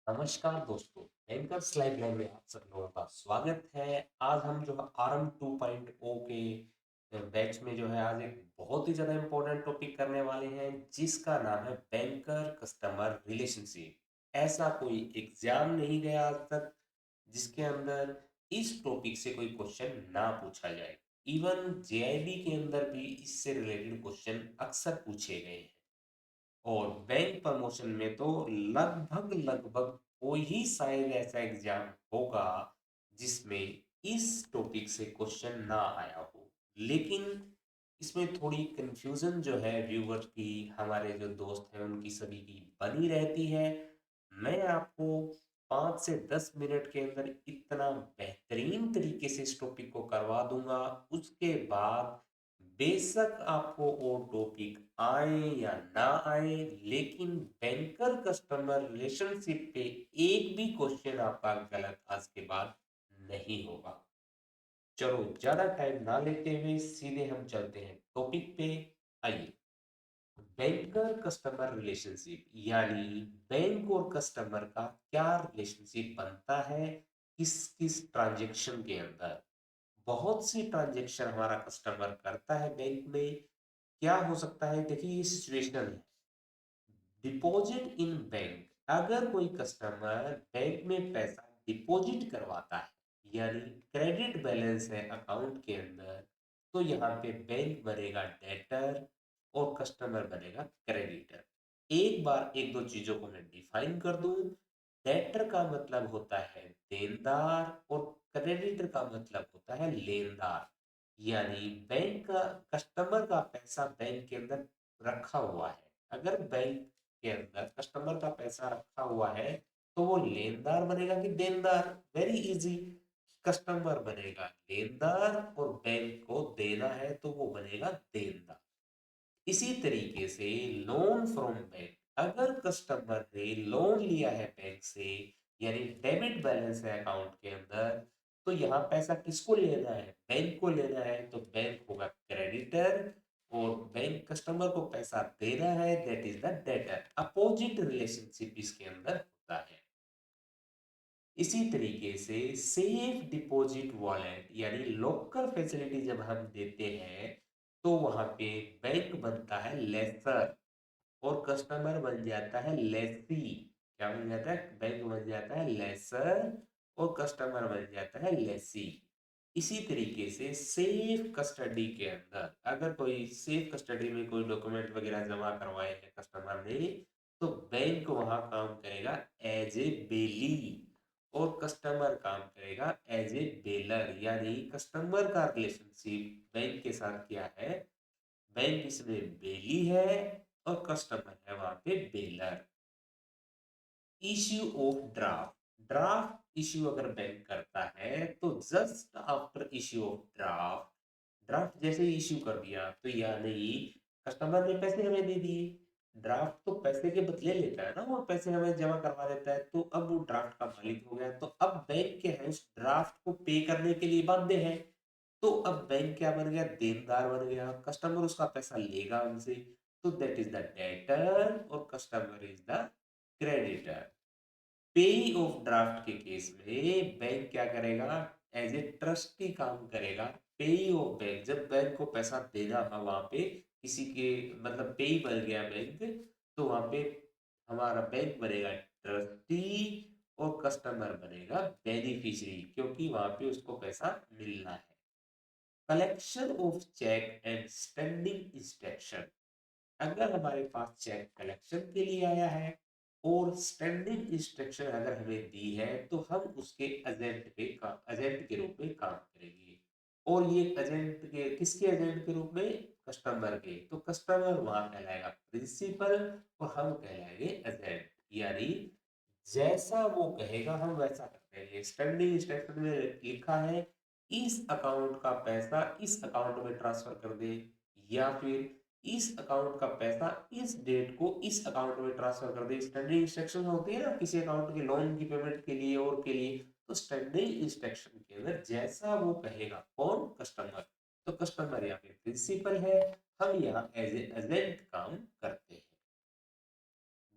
नमस्कार दोस्तों, bankers lifeline में आप सब लोगों का स्वागत है। आज हम जो है आरएम 2.0 के बैच में जो है आज एक बहुत ही ज़्यादा इम्पोर्टेंट टॉपिक करने वाले हैं जिसका नाम है बैंकर कस्टमर रिलेशनशिप। ऐसा कोई एग्जाम नहीं गया आज तक जिसके अंदर इस टॉपिक से कोई क्वेश्चन ना पूछा जाए। इवन जेआईबी के अंदर भी इससे रिलेटेड क्वेश्चन अक्सर पूछे गए हैं। और बैंक प्रमोशन में तो लगभग लगभग कोई ही शायद ऐसा एग्जाम होगा जिसमें इस टॉपिक से क्वेश्चन ना आया हो। लेकिन इसमें थोड़ी कंफ्यूजन जो है व्यूअर्स की, हमारे जो दोस्त हैं उनकी सभी की बनी रहती है। मैं आपको 5 से 10 मिनट के अंदर इतना बेहतरीन तरीके से इस टॉपिक को करवा दूंगा। उसके बाद बेशक आपको वो टॉपिक आए या ना आए, लेकिन बैंकर कस्टमर रिलेशनशिप पे एक भी क्वेश्चन आपका गलत आज के बाद नहीं होगा। चलो ज्यादा टाइम ना लेते हुए सीधे हम चलते हैं टॉपिक पे। आइए, बैंकर कस्टमर रिलेशनशिप यानी बैंक और कस्टमर का क्या रिलेशनशिप बनता है किस किस ट्रांजैक्शन के अंदर। बहुत सी ट्रांजैक्शन हमारा कस्टमर करता है बैंक में। क्या हो सकता है, देखिए ये सिचुएशनल है। डिपॉजिट इन बैंक, अगर कोई कस्टमर बैंक में पैसा डिपॉजिट करवाता है यानी क्रेडिट बैलेंस है अकाउंट के अंदर, तो यहाँ पे बैंक बनेगा डेटर और कस्टमर बनेगा क्रेडिटर। एक बार एक दो चीजों को मैं डिफाइन कर दूं। डेटर का मतलब होता है देनदार और क्रेडिटर का मतलब होता है लेनदार। यानी बैंक का कस्टमर का पैसा बैंक के अंदर रखा हुआ है। अगर बैंक के अंदर कस्टमर का पैसा रखा हुआ है तो वो लेनदार बनेगा कि देनदार। Very easy. कस्टमर बनेगा लेनदार और बैंक को देना है तो वो बनेगा देनदार। इसी तरीके से लोन फ्रॉम बैंक, अगर कस्टमर ने लोन लिया है बैंक से यानी डेबिट बैलेंस है अकाउंट के अंदर, तो यहाँ पैसा किसको लेना है, बैंक को लेना है, तो बैंक होगा क्रेडिटर और बैंक कस्टमर को पैसा देना है, that is the debtor. Opposite relationship इसके अंदर होता है। इसी तरीके से सेफ डिपॉजिट वॉलेट यानी लोकल फैसिलिटी जब हम देते हैं तो वहां पे बैंक बनता है लेसर और कस्टमर बन जाता है लेसी। क्या बन जाता है, बैंक बन जाता है लेसर और कस्टमर बन जाता है लेसी। इसी तरीके से सेफ कस्टडी के अंदर, अगर कोई सेफ कस्टडी में कोई डॉक्यूमेंट वगैरह जमा करवाए हैं कस्टमर ने, तो बैंक वहां काम करेगा एज ए बेली और कस्टमर काम करेगा एज ए बेलर। यानी कस्टमर का रिलेशनशिप बैंक के साथ क्या है, बैंक इसमें बेली है और कस्टमर है वहां पे baler. Issue of draft, draft issue अगर बैंक करता है तो just after issue of draft, draft जैसे इश्यू कर दिया तो यानी कस्टमर ने पैसे हमें दे दिए। ड्राफ्ट तो पैसे के बदले लेता है ना, वो पैसे हमें जमा करवा देता है, तो अब वो ड्राफ्ट का मालिक हो गया। तो अब बैंक के हैं उस ड्राफ्ट को पे करने के लिए बाध्य है। तो अब बैंक क्या बन गया, देनदार बन गया। कस्टमर उसका पैसा लेगा हमसे, तो दैट इज द डेटर और कस्टमर इज द क्रेडिटर। पेई ऑफ ड्राफ्ट के केस में बैंक क्या करेगा, एज ए ट्रस्टी काम करेगा। पेई ऑफ बैंक, जब बैंक को पैसा देना था वहां पे किसी के, मतलब पेई बन गया बैंक, तो वहां पे हमारा बैंक बनेगा ट्रस्टी और कस्टमर बनेगा बेनिफिशियरी, क्योंकि वहां पे उसको पैसा मिलना है। Collection of cheque and standing instruction, अगर हमारे पास चेक कलेक्शन के लिए आया है और स्टैंडिंग इंस्ट्रक्शन अगर हमें दी है तो हम उसके एजेंट के रूप में काम करेंगे। और ये एजेंट के किसके एजेंट के रूप में, कस्टमर के। तो कस्टमर वहां कहलाएगा प्रिंसिपल और हम कहलाएंगे एजेंट। यानी जैसा वो कहेगा हम वैसा करते हैं। स्टैंडिंग इंस्ट्रक्शन में लिखा है इस अकाउंट का पैसा इस अकाउंट में ट्रांसफर कर दे, या फिर इस अकाउंट का पैसा इस डेट को इस अकाउंट में ट्रांसफर कर दे। स्टैंडिंग इंस्ट्रक्शन होती है ना किसी अकाउंट के लोन की पेमेंट के लिए और के लिए। तो स्टैंडिंग इंस्ट्रक्शन के अंदर जैसा वो कहेगा, कौन, कस्टमर, तो कस्टमर यहाँ पे प्रिंसिपल है, हम यहाँ एज ए एजेंट काम करते हैं।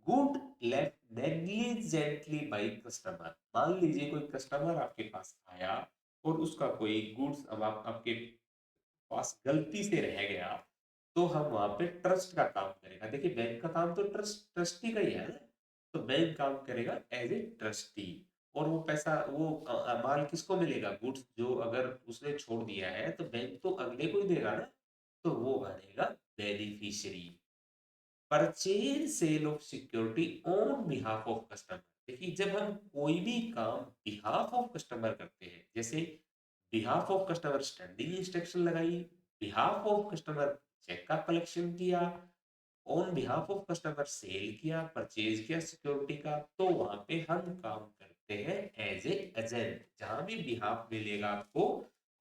Good left negligently by customer. मान लीजिए कोई कस्टमर आपके पास आया और उसका कोई गुड्स अब आपके पास गलती से रह गया, तो हम वहां पे ट्रस्ट का काम करेगा। देखिए बैंक का काम तो ट्रस्टी का ही है ना, तो बैंक काम करेगा एज ए ट्रस्टी। और वो पैसा वो माल किसको मिलेगा, गुड्स जो अगर उसने छोड़ दिया है तो बैंक तो अगले को ही देगा ना, तो वो बनेगा beneficiary. Purchase sale of security on behalf of customer. देखिए जब हम कोई भी काम बिहाफ ऑफ कस्टमर करते हैं, जैसे behalf of customer standing instruction लगाई, बिहाफ ऑफ कस्टमर चेक का कलेक्शन किया, on behalf of customer sale किया, परचेज किया सिक्योरिटी का, तो वहां पे हम काम करते हैं एज ए एजेंट। जहां भी बिहाफ मिलेगा आपको,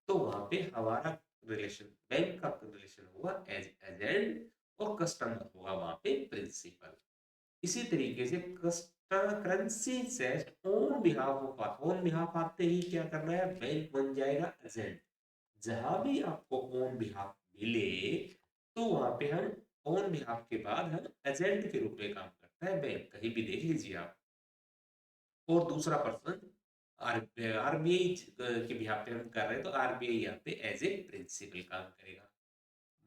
तो वहां पे हमारा रिलेशन बैंक का रिलेशन होगा एज एजेंट, और कस्टमर होगा वहां पे प्रिंसिपल। इसी तरीके से currency set on behalf of, on behalf आते ही क्या करना है, बैंक बन जाएगा एजेंट। जहां भी आपको ऑन बिहाफ मिले, तो वहां पे हम ऑन बिहाफ के बाद हम एजेंट के रूप में काम करता है बैंक, कहीं भी देख लीजिए आप। और दूसरा पर्सन आरबीआई के बिहाफ पे हम कर रहे हैं, तो आरबीआई यहाँ पे एज ए प्रिंसिपल काम करेगा।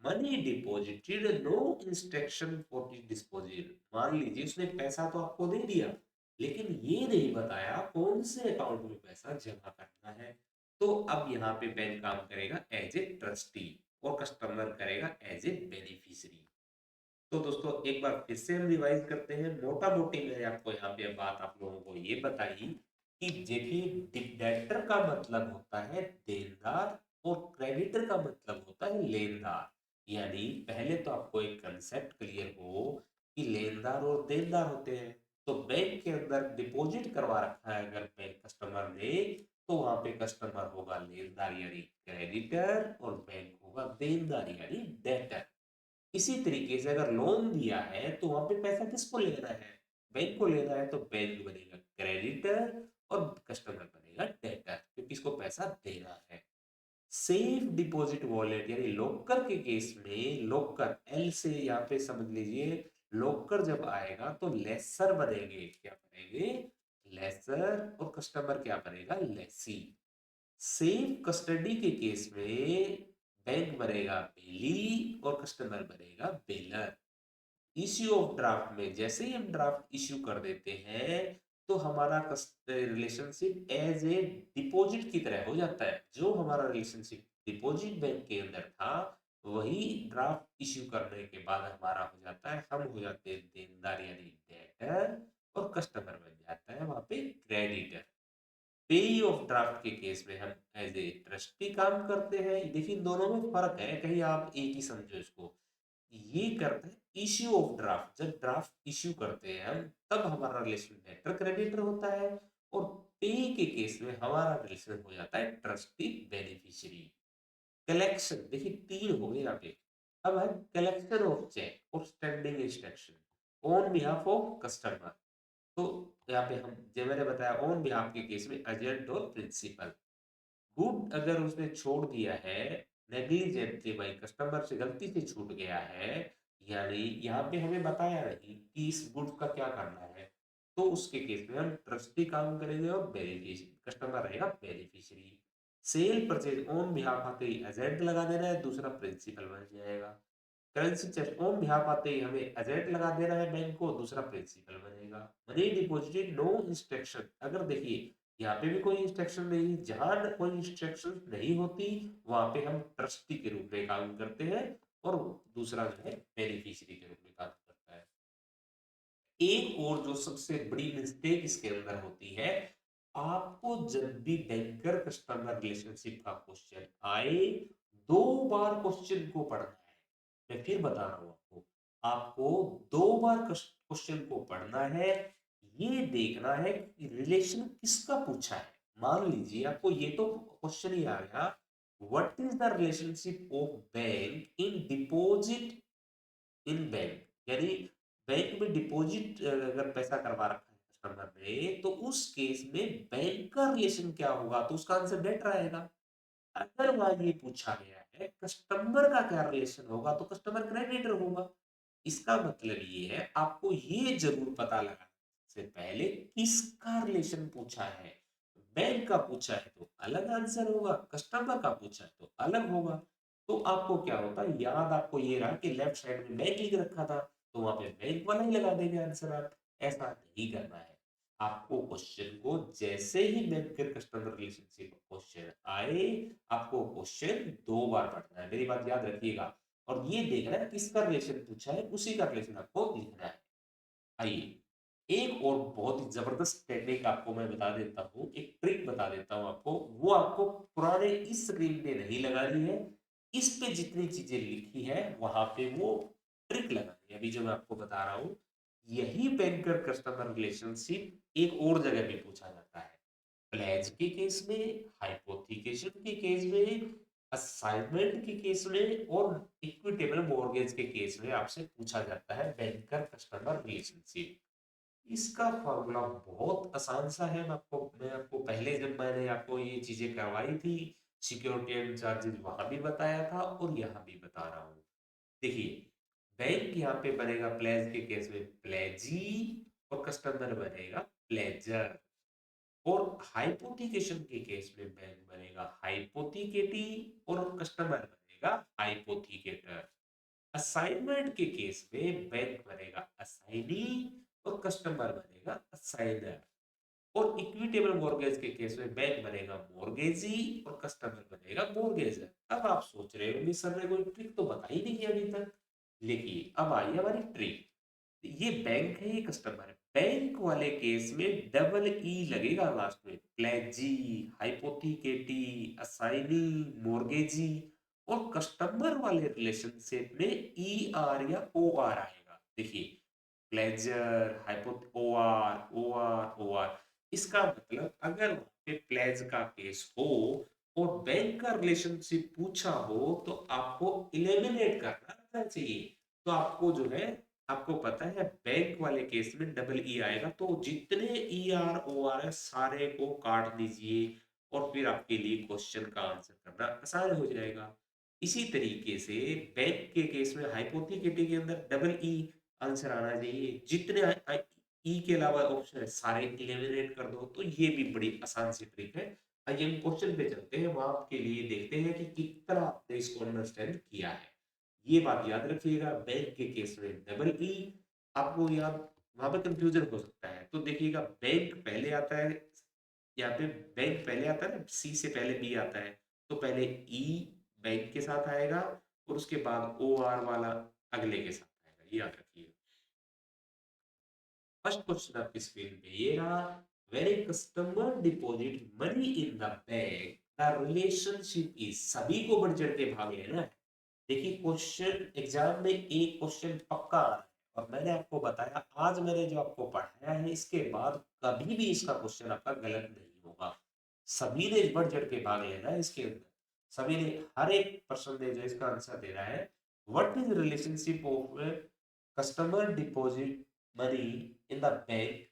Money deposited, no instruction for disposal. मान लीजिए उसने पैसा तो आपको दे दिया, लेकिन ये नहीं बताया कौन से अकाउंट में पैसा जमा करना है। तो अब यहाँ पे बैंक काम करेगा एज ए ट्रस्टी, और कस्टमर करेगा एज ए बेनिफिशियरी। तो दोस्तों एक बार फिर से हम रिवाइज करते हैं, मोटा मोटी मैंने आपको यहाँ पे बात आप लोगों को ये बताई कि देखिए डेटर का मतलब होता है देनदार, और क्रेडिटर का मतलब होता है लेनदार। यानी पहले तो आपको एक कंसेप्ट क्लियर हो कि लेनदार और देनदार होते हैं। तो बैंक के अंदर डिपॉजिट करवा रखा है अगर बैंक कस्टमर ने, तो वहां पे कस्टमर होगा लेनदार यानी क्रेडिटर, और बैंक होगा देनदार यानी डेटर। इसी तरीके से अगर लोन दिया है तो वहां पे पैसा किसको लेना है, बैंक को लेना है, तो बैंक बनेगा क्रेडिटर, और कस्टमर बनेगा डेटर, क्योंकि इसको पैसा देना है। सेफ डिपॉजिट वॉलेट यानी लॉकर के केस में, लॉकर एल से यहाँ पे समझ लीजिए, लॉकर जब आएगा तो लेसर बनेंगे, क्या बनेंगे, लेसर, और कस्टमर क्या बनेगा, लेसी। सेफ कस्टडी के केस में बैंक बनेगा बेली, और कस्टमर बनेगा बेलर। इश्यू ऑफ ड्राफ्ट में जैसे ही हम ड्राफ्ट इश्यू कर देते हैं, तो हमारा रिलेशनशिप एज ए डिपॉजिट की तरह हो जाता है। जो हमारा रिलेशनशिप डिपॉजिट बैंक के अंदर था, वही ड्राफ्ट इश्यू करने के बाद हमारा हो जाता है, हम हो जाते हैं देनदार यानी डेटर, और कस्टमर बन जाता है वहां पे क्रेडिटर। पेई ऑफ ड्राफ्ट के केस में हम एज ए ट्रस्टी काम करते हैं। देखिए इन दोनों में फर्क है, कहीं आप एक ही समझो इसको। ये करते हैं इश्यू ऑफ ड्राफ्ट, जब ड्राफ्ट इश्यू करते हैं हम, तब हमारा रिलेशन डेटर क्रेडिटर होता है, और पे के केस में हमारा रिलेशन हो जाता है ट्रस्टी बेनिफिशियरी। कलेक्शन देखिए तीन हो गए यहाँ पे। अब है कलेक्शन ऑफ चेक और standing instruction on behalf of customer. तो यहाँ पे हम जो मैंने बताया ऑन बिहाफ के केस में एजेंट और प्रिंसिपल। गुड अगर उसने छोड़ दिया है नेग्लिजेंटली बाई कस्टमर से, गलती से छूट गया है, यानी यहाँ पे हमें बताया नहीं कि इस गुड का क्या करना है, तो उसके केस में हम ट्रस्टी काम करेंगे, और बेनिफिशियरी कस्टमर रहेगा beneficiary. Cell purchase on behalf आते ही एजेंट लगा देना है, दूसरा प्रिंसिपल बन जाएगा। करेंसी चेक ऑन बिहाफ आते ही हमें एजेंट लगा देना है बैंक को, दूसरा प्रिंसिपल बनेगा। मनी डिपॉजिटेड नो इंस्ट्रक्शन, अगर देखिए यहाँ पे भी कोई इंस्ट्रक्शन नहीं, जहां कोई इंस्ट्रक्शन नहीं होती वहां पे हम ट्रस्टी के रूप में काम करते हैं, और दूसरा जो है बेनिफिशियरी के रूप में काम करता है। एक और जो सबसे बड़ी मिस्टेक इसके अंदर होती है, आपको जब भी बैंकर कस्टमर रिलेशनशिप का क्वेश्चन आए, दो बार क्वेश्चन को पढ़ना है। मैं फिर बता रहा हूं आपको, आपको दो बार क्वेश्चन को पढ़ना है, ये देखना है कि रिलेशन किसका पूछा है। मान लीजिए आपको ये तो क्वेश्चन ही आ गया, what is the relationship of bank in deposit in bank, यानी बैंक में डिपॉजिट अगर पैसा करवा रखा है कस्टमर ने, तो उस केस में बैंक का रिलेशन क्या होगा, तो उसका आंसर डेट रहेगा। अगर वहां ये पूछा गया है कस्टमर का क्या रिलेशन होगा, तो कस्टमर क्रेडिटर होगा। इसका मतलब ये है आपको ये जरूर पता लगा से पहले किसका रिलेशन पूछा है। बैंक का पूछा है तो अलग आंसर होगा, कस्टमर का पूछा है तो अलग होगा। तो आपको क्या होता है, याद आपको ये रहा कि लेफ्ट साइड में बैंक लिख रखा था तो वहां पे बैंक वाला ही लगा देंगे आंसर आप। ऐसा नहीं करना है। आपको क्वेश्चन को जैसे ही बैंक के कस्टमर रिलेशनशिप क्वेश्चन आए, आपको क्वेश्चन 2 बार पढ़ना है, मेरी बात याद रखिएगा। और ये देखना है किसका रिलेशन पूछा है, उसी का रिलेशन आपको लिखना है। आइए, एक और बहुत ही जबरदस्त टेक्निक आपको मैं बता देता हूँ, एक ट्रिक बता देता हूँ आपको। वो आपको पुराने इस स्क्रीन पे नहीं लगानी है, इस पे जितनी चीजें लिखी है वहां पे वो ट्रिक लगानी है। अभी जो मैं आपको बता रहा हूँ, यही बैंकर कस्टमर रिलेशनशिप एक और जगह पे पूछा जाता है। प्लेज के केस में, हाइपोथिकेशन के केस में, असाइनमेंट के केस में और इक्विटेबल मॉर्गेज के केस में आपसे पूछा जाता है बैंकर कस्टमर रिलेशनशिप। इसका फॉर्मूला बहुत आसान सा है। मैं आपको पहले जब मैंने आपको ये चीजें करवाई थी, सिक्योरिटी एंड चार्जेस वहां भी बताया था और यहाँ भी बता रहा हूँ। देखिए, बैंक यहाँ पे बनेगा प्लेज के केस में प्लेजी और कस्टमर बनेगा प्लेजर। और हाइपोथिकेशन के केस में बैंक बनेगा हाइपोथिकेटी और कस्टमर बनेगा हाइपोथिकेटर। असाइनमेंट के केस में बैंक बनेगा असाइनी और कस्टमर बनेगा असाइनर। और इक्विटेबल मॉर्गेज के केस में बैंक बनेगा मॉर्गेजी और कस्टमर बनेगा मॉर्गेजर। अब आप सोच रहे होंगे सर ने कोई ट्रिक तो बताई नहीं है अभी तक। देखिए, अब आई हमारी ट्रिक। ये बैंक है, ये कस्टमर है। बैंक वाले केस में डबल ई लगेगा लास्ट में, प्लेजी, हाइपोथिकेटी, असाइनी, मोर्गेजी। और कस्टमर वाले रिलेशनशिप में ई आर या ओ आर आएगा। देखिए, pledger, hypo, O R O R O R. इसका मतलब अगर वहां पे प्लेज का केस हो और बैंक का रिलेशनशिप पूछा हो तो आपको इलिमिनेट करना आना चाहिए। तो आपको जो है, आपको पता है बैंक वाले केस में डबल ई आएगा, तो जितने ई आर ओ आर है सारे को काट दीजिए और फिर आपके लिए क्वेश्चन का आंसर करना आसान हो जाएगा। इसी तरीके से बैंक के केस में हाइपोथेटिकल के अंदर डबल ई आंसर आना चाहिए। जितने ई के अलावा ऑप्शन है सारे एलिमिनेट कर दो। तो ये भी बड़ी आसान सी ट्रिक है। आइए हम क्वेश्चन पे चलते हैं, वहां आपके लिए देखते हैं कि कितना आपने इसको अंडरस्टैंड किया है। ये बात याद रखिएगा, बैंक के केस में डबल ई। आपको याद, वहां पे कंफ्यूजन हो सकता है तो देखिएगा, बैंक पहले आता है, यहाँ पे बैंक पहले आता है ना, सी से पहले बी आता है। तो पहले ई बैंक के साथ आएगा और उसके बाद ओ आर वाला अगले के साथ आएगा, ये याद रखिएगा। फर्स्ट क्वेश्चन आपकी स्क्रीन पे ये रहा। When a customer deposit money in the bank, the relationship is, सभी को बढ़ चढ़ के भाग लेना है। देखिए, क्वेश्चन एग्जाम में एक क्वेश्चन पक्का आ रहा है और मैंने आपको बताया, आज मैंने जो आपको पढ़ाया है इसके बाद कभी भी इसका क्वेश्चन आपका गलत नहीं होगा। सभी ने बढ़ चढ़ के भाग लेना है इसके अंदर। सभी ने, हर एक पर्सन ने जो इसका आंसर देना है। What is relationship of customer deposit money in the bank,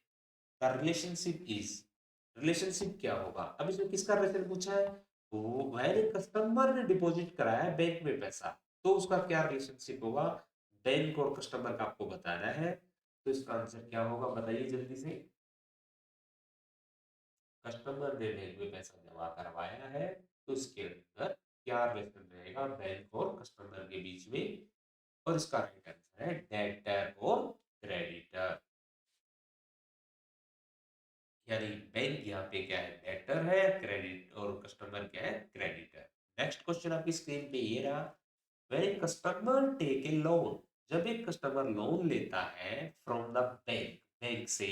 the relationship is. Relationship क्या होगा, अब इसमें किसका रिलेशन पूछा है, वो वह कस्टमर ने डिपॉजिट कराया है बैंक में पैसा, तो उसका क्या रिलेशनशिप होगा। बैंक और कस्टमर का आपको बताना है। तो इसका आंसर क्या होगा बताइए जल्दी से। कस्टमर ने बैंक में पैसा जमा करवाया है, तो इसके अंदर क्या रिलेशन रहेगा बैंक और कस्टमर के बीच में। और इसका राइट आंसर है डेटर और क्रेडिटर। यानी बैंक यहाँ पे क्या है, डेटर है, क्रेडिट और कस्टमर क्या है, क्रेडिटर। नेक्स्ट क्वेश्चन आपकी स्क्रीन पे ये रहा। When a customer take a loan, जब एक कस्टमर लोन लेता है फ्रॉम द बैंक, बैंक से,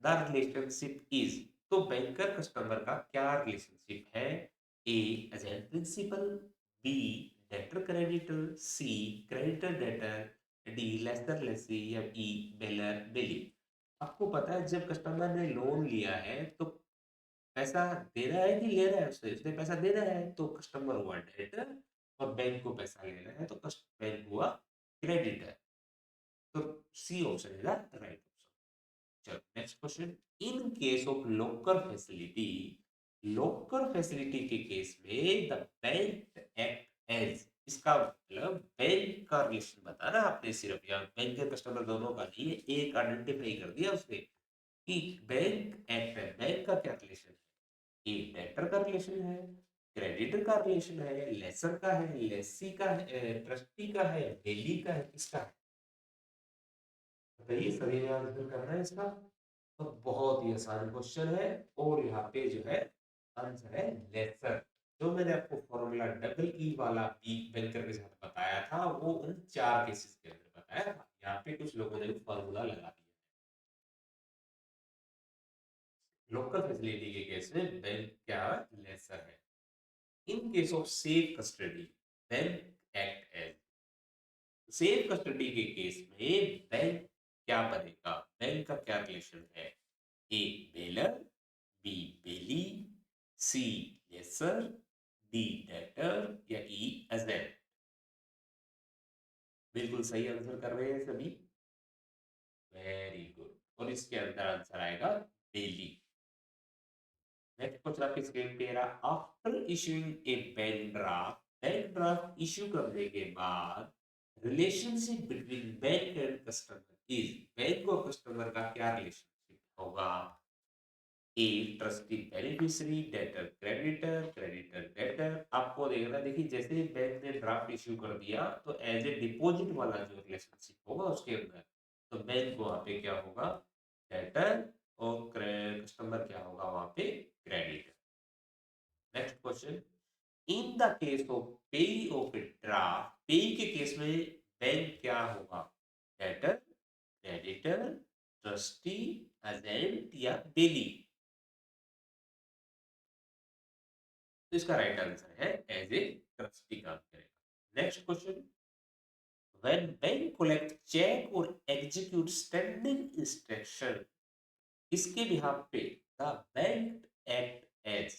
द रिलेशनशिप इज, तो बैंकर कस्टमर का क्या रिलेशनशिप है। A agent principal, B debtor creditor, C creditor debtor, D lessor lessee, या ई बेलर बेली। आपको पता है जब कस्टमर ने लोन लिया है तो पैसा दे रहा है कि ले रहा है, उससे उसने पैसा दे रहा है तो कस्टमर हुआ डेटर, और बैंक को पैसा लेना है तो कस्ट बैंक हुआ क्रेडिटर। तो C option is the right option. चलो next question. In case of locker facility, locker facility के केस में द बैंक एक्ट एज, इसका मतलब बैंक का रिलेशन बताना आपने सिर्फ, या बैंक के कस्टमर दोनों का नहीं है, एक आइडेंटिफाई कर दिया उसने कि बैंक एक्ट है। बैंक का क्या रिलेशन है? एक डेटर का रिलेशन है, क्रेडिटर का रिलेशन है, लेसर का है, लेसी का है, ट्रस्टी का है, बेली का है, किसका है बताइए? सभी ने आंसर करना है इसका। तो बहुत ही आसान क्वेश्चन है, और यहाँ पे जो है आंसर है लेसर। जो मैंने आपको फॉर्मूला डबल ई वाला बी बैंकर के साथ बताया था, वो उन 4 केसेस के अंदर बताया था। यहाँ पे कुछ लोगों ने फॉर्मूला लगा दिया। लोकल फैसिलिटी के केस में बैंक क्या है? लेसर है। In case of safe custody, bank act as. Safe custody के केस में बैंक क्या बनेगा? बैंक का क्या रिलेशन है? A bailor, B bailee, C lessor, D debtor, या ई एजेंट। बिल्कुल सही आंसर कर रहे हैं सभी, वेरी गुड। और इसके अंदर आंसर आएगा बेली। नेक्स्ट क्वेश्चन आपकी स्क्रीन पे रहा। After issuing a bank draft issue करने के बाद relationship between bank and customer is, bank और कस्टमर का क्या रिलेशनशिप होगा? A trustee beneficiary, debtor creditor, creditor debtor. आपको देखना, देखिए जैसे ही बैंक ने ड्राफ्ट इश्यू कर दिया तो एज ए डिपॉजिट वाला जो रिलेशनशिप होगा उसके अंदर, तो बैंक वहां पे क्या होगा? डेटर, और कस्टमर क्या होगा वहां पे? Creditor. Next question. In the case of पे ऑफ ए ड्राफ्ट, पे के केस में बैंक क्या होगा? डेटर, क्रेडिटर, ट्रस्टी, एजेंट, या बेली? तो इसका राइट आंसर है एज ए ट्रस्टी काम करेगा। Next question. When bank collect cheque और एग्जीक्यूट स्टैंडिंग इंस्ट्रक्शन, इसके बिहाफ पे द बैंक एक्ट एज।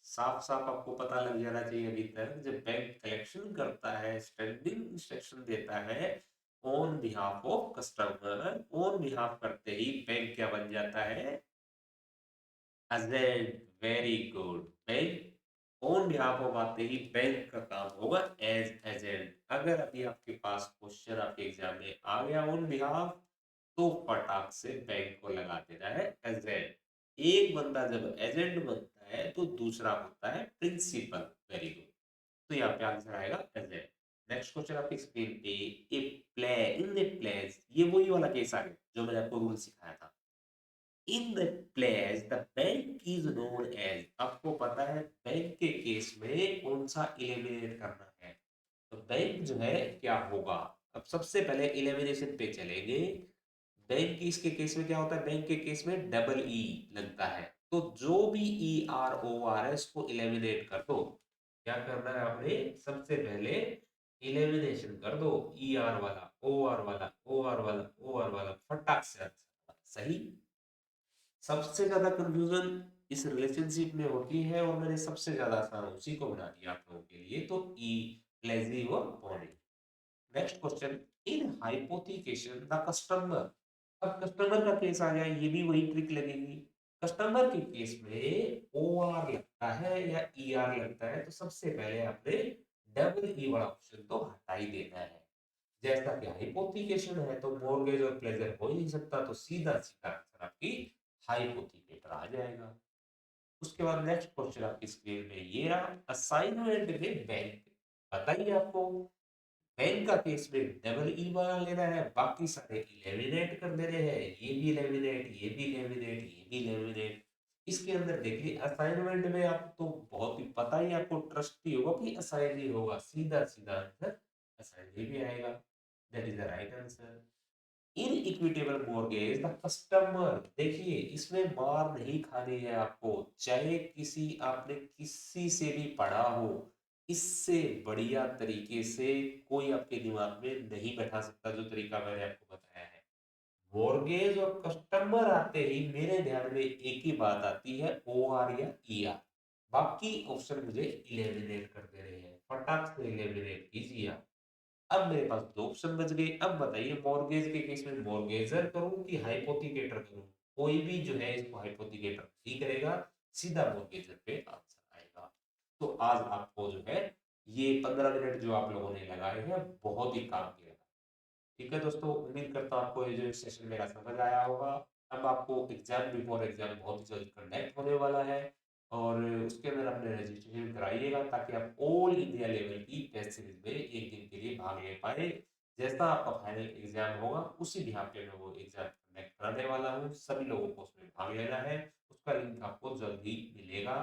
साफ साफ आपको पता लग जाना चाहिए अभी तक, जब बैंक कलेक्शन करता है, स्टैंडिंग इंस्ट्रक्शन देता है on behalf of customer, on behalf करते ही बैंक क्या बन जाता है? Agent. Very good. Bank on behalf of आते ही बैंक का काम होगा एज एजेंट। अगर अभी आपके पास क्वेश्चन आपके एग्जाम में आ गया ऑन बिहाफ, तो फटाक से बैंक को लगा देना है एजेंट। एक बंदा जब एजेंट बनता है तो दूसरा होता है प्रिंसिपल। Very good. तो यहाँ पे आंसर आएगा एजेंट। नेक्स्ट क्वेश्चन आपकी स्क्रीन पे। A play in the place, ये वही वाला केस आ गया जो मैंने आपको रूल सिखाया था। In the place the bank is known as. आपको पता है बैंक के केस में कौन सा इलिमिनेट करना है? तो बैंक जो है क्या होगा? अब सबसे पहले इलिमिनेशन पे चलेंगे। बैंक की इसके केस में क्या होता है? बैंक के केस में डबल ई लगता है, तो जो भी ई आर ओ आर है उसको इलिमिनेट कर दो। क्या करना है आपने? सबसे पहले इलिमिनेशन कर दो। ई आर वाला, ओ आर वाला, ओ आर वाला, ओ आर वाला, फटाक से आंसर। सही। सबसे ज्यादा कंफ्यूजन इस रिलेशनशिप में होती है, और मैंने सबसे ज्यादा आसान उसी को बना दिया आप लोगों के लिए, तो ई लेजी और body. Next question. In hypothecation the customer. अब कस्टमर का केस आ गया, ये भी वही ट्रिक लगेगी। कस्टमर के केस में ओ आर लगता है या ई आर लगता है, तो सबसे पहले आपने डबल ई वाला ऑप्शन तो हटा ही देना है। जैसा कि हाइपोथिकेशन है तो मॉर्गेज और प्लेजर हो ही नहीं सकता, तो सीधा सीधा आंसर आपकी हाइपोथिकेटर आ जाएगा। उसके बाद नेक्स्ट क्वेश्चन आपकी स्क्रीन में ये रहा। असाइनमेंट में बैंक, बताइए आपको बैंक का केस में डबल ई वाला लेना है, बाकी सारे इलेमिनेट कर देने हैं। ये भी इलेमिनेट, ये भी इलेमिनेट, ये भी इलेमिनेट। इसके अंदर देखिए असाइनमेंट में आप तो बहुत ही पता ही आपको ट्रस्ट ही होगा कि असाइन ही होगा, सीधा सीधा आंसर असाइन भी आएगा। That is the right answer. In equitable mortgage the customer, देखिए इसमें मार नहीं खानी है आपको, चाहे किसी आपने किसी से भी पढ़ा हो, इससे बढ़िया तरीके से कोई आपके दिमाग में नहीं बैठा सकता जो तरीका मैंने आपको बताया है। मॉर्गेज और कस्टमर आते ही मेरे ध्यान में एक ही बात आती है, ओ आर या ई आर। बाकी ऑप्शन मुझे इलेमिनेट कर दे रहे हैं, फटाक से इलेमिनेट कीजिए आप। अब मेरे पास दो ऑप्शन बच गए। अब बताइए मॉर्गेज के केस में मॉर्गेजर करूं कि हाइपोथिकेटर करूं? कोई भी जो है इसको हाइपोथिकेटर नहीं करेगा, सीधा मॉर्गेजर पे आंसर आएगा। तो आज आपको जो है ये 15 मिनट जो आप लोगों ने लगाए हैं बहुत ही काम के लगा। ठीक है दोस्तों, उम्मीद करता हूँ आपको ये जो सेशन मेरा समझ आया होगा। अब आपको एग्जाम बिफोर एग्जाम बहुत ही जल्द कंडक्ट होने वाला है और उसके अंदर अपने रजिस्ट्रेशन कराइएगा ताकि आप ऑल इंडिया लेवल की टेस्ट सीरीज में एक दिन के लिए भाग ले पाए। जैसा आपका फाइनल एग्जाम होगा उसी बिहाफ पे मैं वो एग्जाम कंडक्ट कराने वाला हूँ, सभी लोगों को उसमें भाग लेना है। उसका लिंक आपको जल्द ही मिलेगा।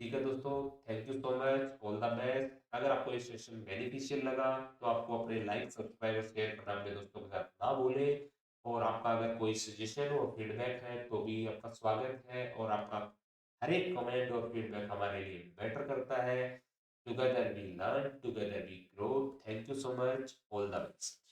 ठीक है दोस्तों, thank you so much, all the best. अगर आपको ये सेशन बेनिफिशियल लगा तो आपको अपने लाइक सब्सक्राइब और शेयर करना अपने दोस्तों के साथ ना भूले। और आपका अगर कोई सजेशन और फीडबैक है तो भी आपका स्वागत है, और आपका हर एक कमेंट और फीडबैक हमारे लिए बेटर करता है। Together we learn, together we grow. Thank you so much, all the best.